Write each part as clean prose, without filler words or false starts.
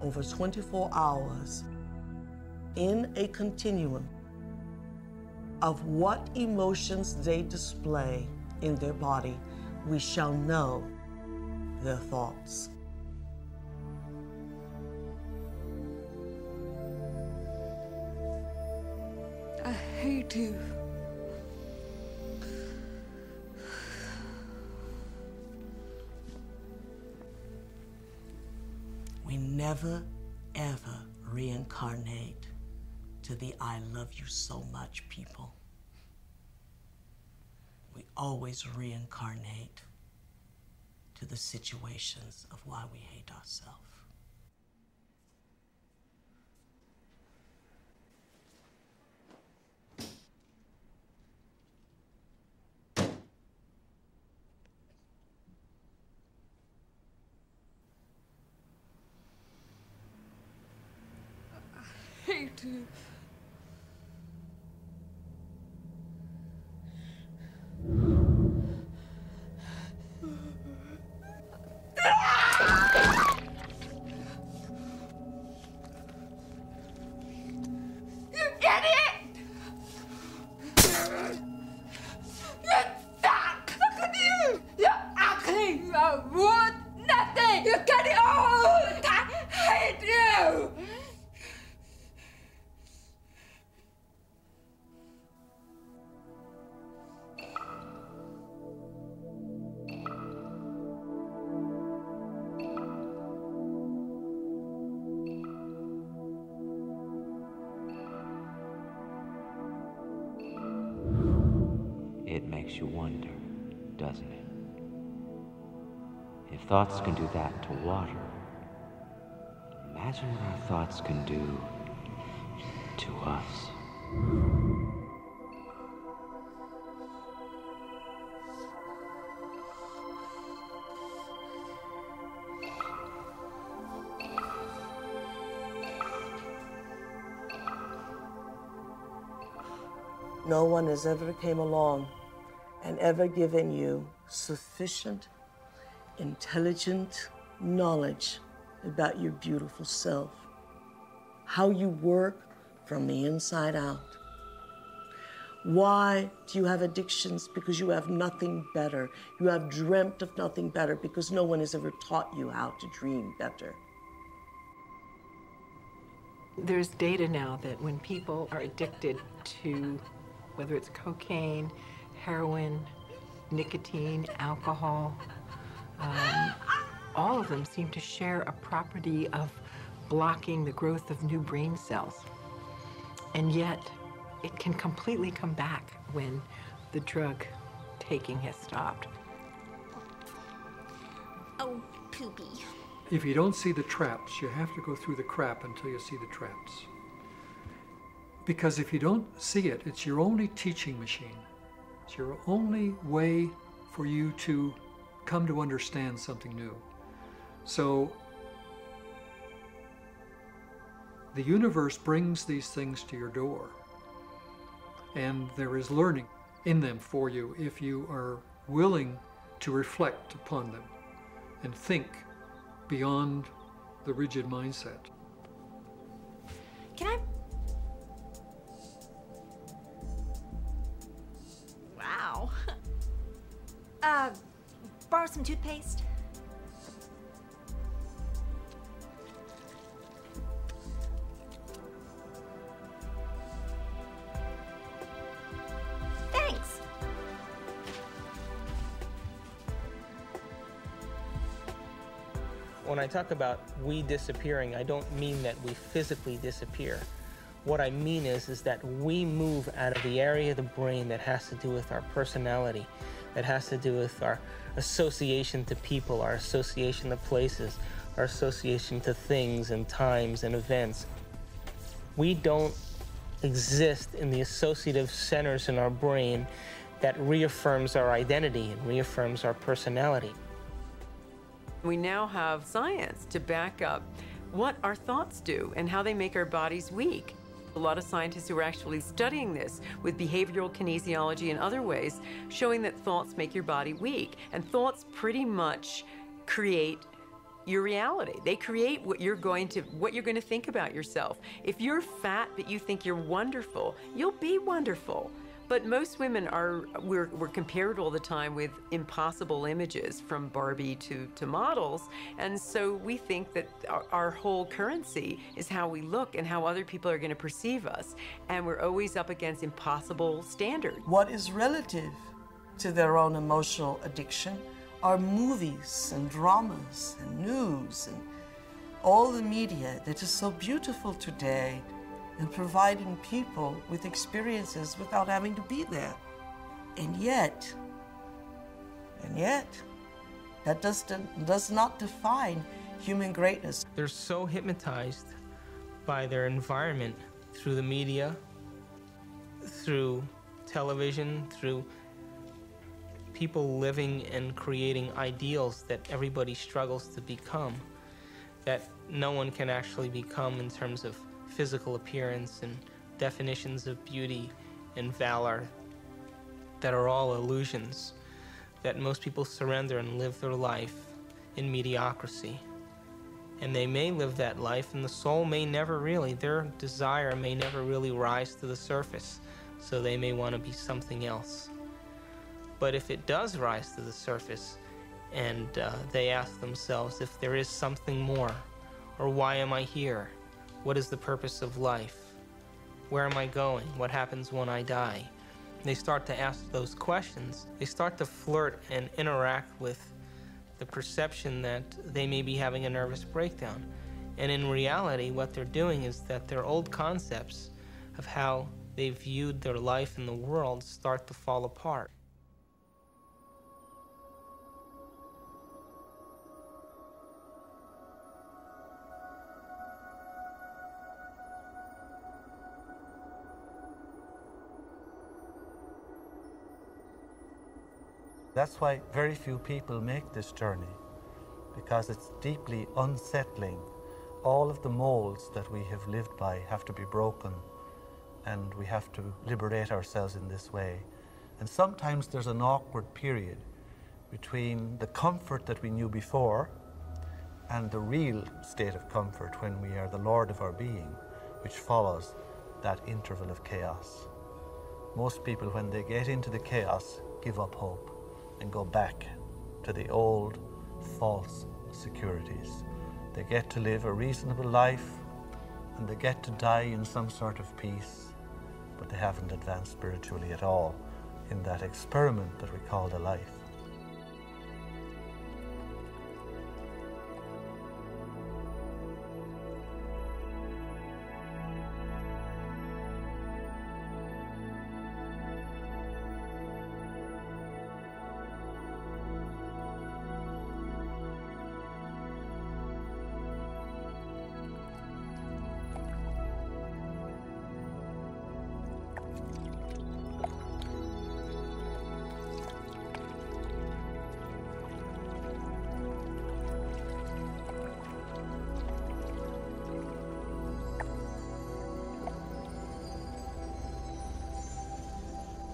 over 24 hours in a continuum of what emotions they display in their body, we shall know their thoughts. I hate you. We never, ever reincarnate to the I love you so much people. We always reincarnate to the situations of why we hate ourselves. I hate you. It makes you wonder, doesn't it? If thoughts can do that to water, imagine what our thoughts can do to us. No one has ever came along and ever given you sufficient, intelligent knowledge about your beautiful self, how you work from the inside out. Why do you have addictions? Because you have nothing better. You have dreamt of nothing better because no one has ever taught you how to dream better. There's data now that when people are addicted to whether it's cocaine, heroin, nicotine, alcohol, all of them seem to share a property of blocking the growth of new brain cells. And yet, it can completely come back when the drug taking has stopped. Oh, poopy. If you don't see the traps, you have to go through the crap until you see the traps. Because if you don't see it, it's your only teaching machine. It's your only way for you to come to understand something new. So the universe brings these things to your door, and there is learning in them for you if you are willing to reflect upon them and think beyond the rigid mindset. Can I? Wow. Borrow some toothpaste? Thanks. When I talk about we disappearing, I don't mean that we physically disappear. What I mean is that we move out of the area of the brain that has to do with our personality, that has to do with our association to people, our association to places, our association to things and times and events. We don't exist in the associative centers in our brain that reaffirms our identity and reaffirms our personality. We now have science to back up what our thoughts do and how they make our bodies weak. A lot of scientists who are actually studying this with behavioral kinesiology and other ways, showing that thoughts make your body weak. And thoughts pretty much create your reality. They create what you're going to think about yourself. If you're fat but you think you're wonderful, you'll be wonderful. But most women we're compared all the time with impossible images, from Barbie to models. And so we think that our whole currency is how we look and how other people are going to perceive us. And we're always up against impossible standards. What is relative to their own emotional addiction are movies and dramas and news and all the media that is so beautiful today, and providing people with experiences without having to be there. And yet, that does not define human greatness. They're so hypnotized by their environment, through the media, through television, through people living and creating ideals that everybody struggles to become, that no one can actually become in terms of physical appearance and definitions of beauty and valor, that are all illusions, that most people surrender and live their life in mediocrity. And they may live that life, and the soul may never really, their desire may never really rise to the surface, so they may want to be something else. But if it does rise to the surface, and they ask themselves if there is something more, or why am I here? What is the purpose of life? Where am I going? What happens when I die? They start to ask those questions. They start to flirt and interact with the perception that they may be having a nervous breakdown. And in reality, what they're doing is that their old concepts of how they viewed their life in the world start to fall apart. That's why very few people make this journey, because it's deeply unsettling. All of the molds that we have lived by have to be broken, and we have to liberate ourselves in this way. And sometimes there's an awkward period between the comfort that we knew before and the real state of comfort when we are the Lord of our being, which follows that interval of chaos. Most people, when they get into the chaos, give up hope and go back to the old false securities. They get to live a reasonable life and they get to die in some sort of peace, but they haven't advanced spiritually at all in that experiment that we call the life.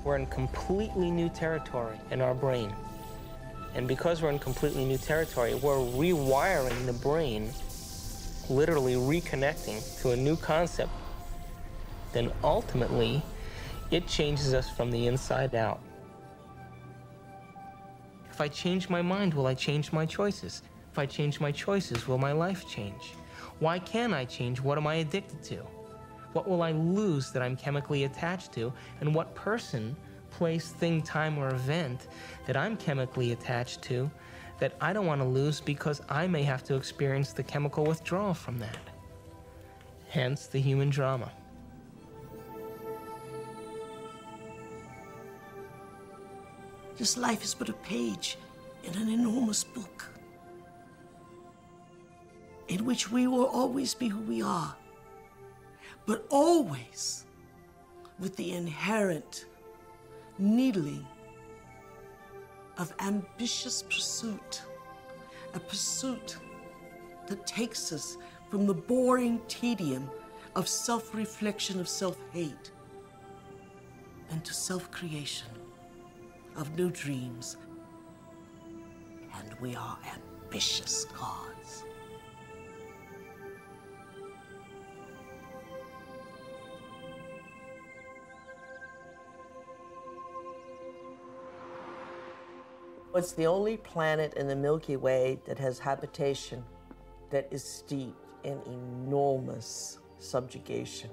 We're in completely new territory in our brain. And because we're in completely new territory, we're rewiring the brain, literally reconnecting to a new concept. Then ultimately, it changes us from the inside out. If I change my mind, will I change my choices? If I change my choices, will my life change? Why can't I change? What am I addicted to? What will I lose that I'm chemically attached to? And what person, place, thing, time, or event that I'm chemically attached to that I don't want to lose because I may have to experience the chemical withdrawal from that? Hence the human drama. This life is but a page in an enormous book in which we will always be who we are, but always with the inherent needling of ambitious pursuit, a pursuit that takes us from the boring tedium of self-reflection, of self-hate, and to self-creation of new dreams. And we are ambitious gods. It's the only planet in the Milky Way that has habitation that is steeped in enormous subjugation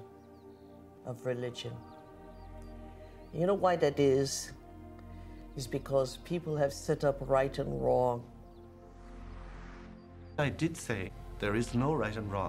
of religion. You know why that is? Is because people have set up right and wrong. I did say there is no right and wrong.